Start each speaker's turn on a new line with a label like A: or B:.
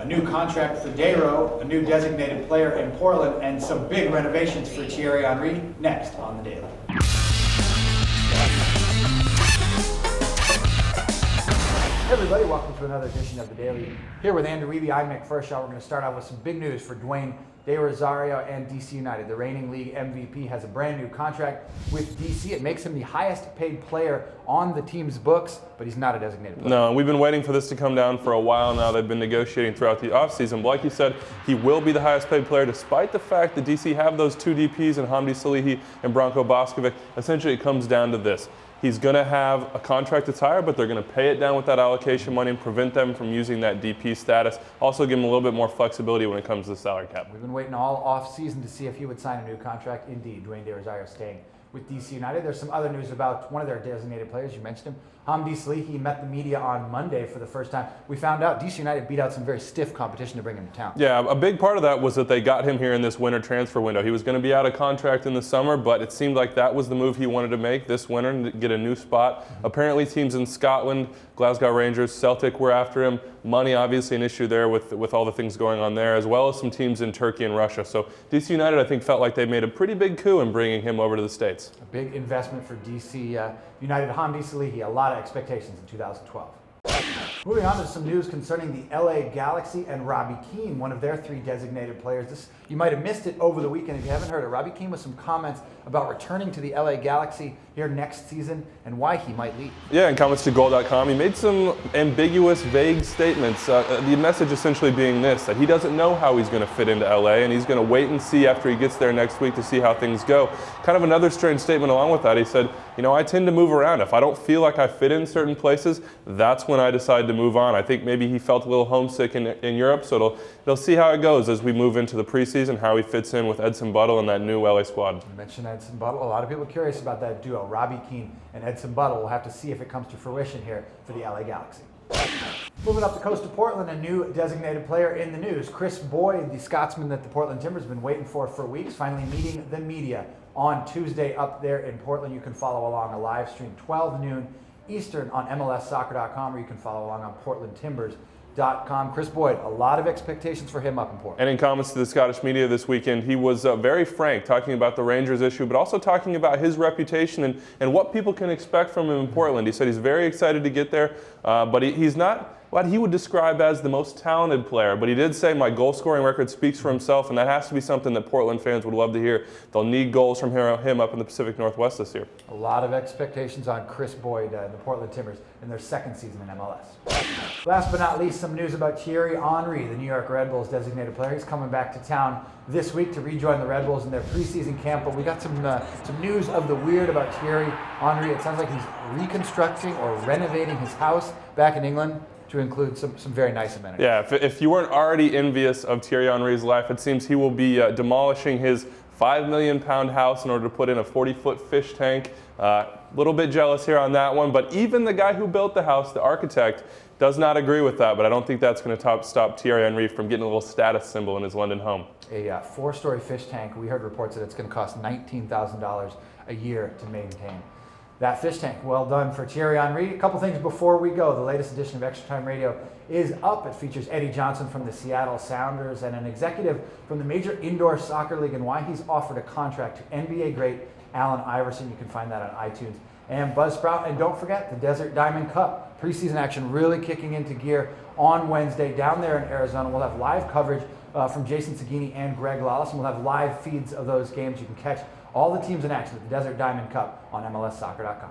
A: a new contract for Dayro, a new designated player in Portland, and some big renovations for Thierry Henry next on The Daily. Hey everybody, welcome to another edition of The Daily. Here with Andrew Wiebe, I'm Nick Fershaw. We're going to start out with some big news for Dwayne De Rosario and DC United. The reigning league MVP has a brand new contract with DC. It makes him the highest paid player on the team's books, but he's not a designated player.
B: No, we've been waiting for this to come down for a while now. They've been negotiating throughout the offseason. But like you said, he will be the highest paid player despite the fact that DC have those two DPs in Hamdi Salihi and Branko Boskovic. Essentially, it comes down to this. He's going to have a contract that's higher, but they're going to pay it down with that allocation money and prevent them from using that DP status. Also give him a little bit more flexibility when it comes to the salary cap.
A: We've been waiting all off-season to see if he would sign a new contract. Indeed, Dwayne De Rosario staying with DC United. There's some other news about one of their designated players. You mentioned him. Hamdi Salihi met the media on Monday for the first time. We found out DC United beat out some very stiff competition to bring him to town.
B: Yeah, a big part of that was that they got him here in this winter transfer window. He was going to be out of contract in the summer, but it seemed like that was the move he wanted to make this winter and get a new spot. Apparently teams in Scotland, Glasgow Rangers, Celtic were after him. Money obviously an issue there with all the things going on there, as well as some teams in Turkey and Russia. So DC United, I think, felt like they made a pretty big coup in bringing him over to the States.
A: A big investment for DC United. Hamdi Salihi, a lot of expectations in 2012. Moving on to some news concerning the LA Galaxy and Robbie Keane, one of their three designated players. You might have missed it over the weekend if you haven't heard it. Robbie Keane with some comments about returning to the LA Galaxy here next season and why he might leave.
B: Yeah, in comments to Goal.com, he made some ambiguous, vague statements. The message essentially being this, that he doesn't know how he's going to fit into LA and he's going to wait and see after he gets there next week to see how things go. Kind of another strange statement along with that. He said, you know, I tend to move around. If I don't feel like I fit in certain places, that's when I decide to move on. I think maybe he felt a little homesick in Europe, so they'll see how it goes as we move into the preseason, how he fits in with Edson Buttle and that new LA squad.
A: You mentioned Edson Buttle. A lot of people are curious about that duo, Robbie Keane and Edson Buttle. We'll have to see if it comes to fruition here for the LA Galaxy. Moving up the coast to Portland, a new designated player in the news. Chris Boyd, the Scotsman that the Portland Timbers have been waiting for weeks, finally meeting the media on Tuesday up there in Portland. You can follow along a live stream 12 noon Eastern on MLSsoccer.com, or you can follow along on PortlandTimbers.com. Chris Boyd, a lot of expectations for him up in Portland.
B: And in comments to the Scottish media this weekend, he was very frank, talking about the Rangers issue, but also talking about his reputation and what people can expect from him in Portland. He said he's very excited to get there, but he's not what he would describe as the most talented player. But he did say, my goal-scoring record speaks for himself, and that has to be something that Portland fans would love to hear. They'll need goals from him up in the Pacific Northwest this year.
A: A lot of expectations on Chris Boyd and the Portland Timbers in their second season in MLS. Last but not least, some news about Thierry Henry, the New York Red Bulls designated player. He's coming back to town this week to rejoin the Red Bulls in their preseason camp. But we got some news of the weird about Thierry Henry. It sounds like he's reconstructing or renovating his house back in England to include some very nice amenities.
B: Yeah, if you weren't already envious of Thierry Henry's life, it seems he will be demolishing his $5 million house in order to put in a 40-foot fish tank. A little bit jealous here on that one, but even the guy who built the house, the architect, does not agree with that, but I don't think that's going to stop Thierry Henry from getting a little status symbol in his London home.
A: A four-story fish tank, we heard reports that it's going to cost $19,000 a year to maintain. That fish tank, well done for Thierry Henry. A couple things before we go. The latest edition of Extra Time Radio is up. It features Eddie Johnson from the Seattle Sounders and an executive from the Major Indoor Soccer League and why he's offered a contract to NBA great Allen Iverson. You can find that on iTunes and Buzzsprout. And don't forget the Desert Diamond Cup. Preseason action really kicking into gear on Wednesday down there in Arizona. We'll have live coverage from Jason Seguini and Greg Lawless, and we'll have live feeds of those games. You can catch all the teams in action at the Desert Diamond Cup on MLSsoccer.com.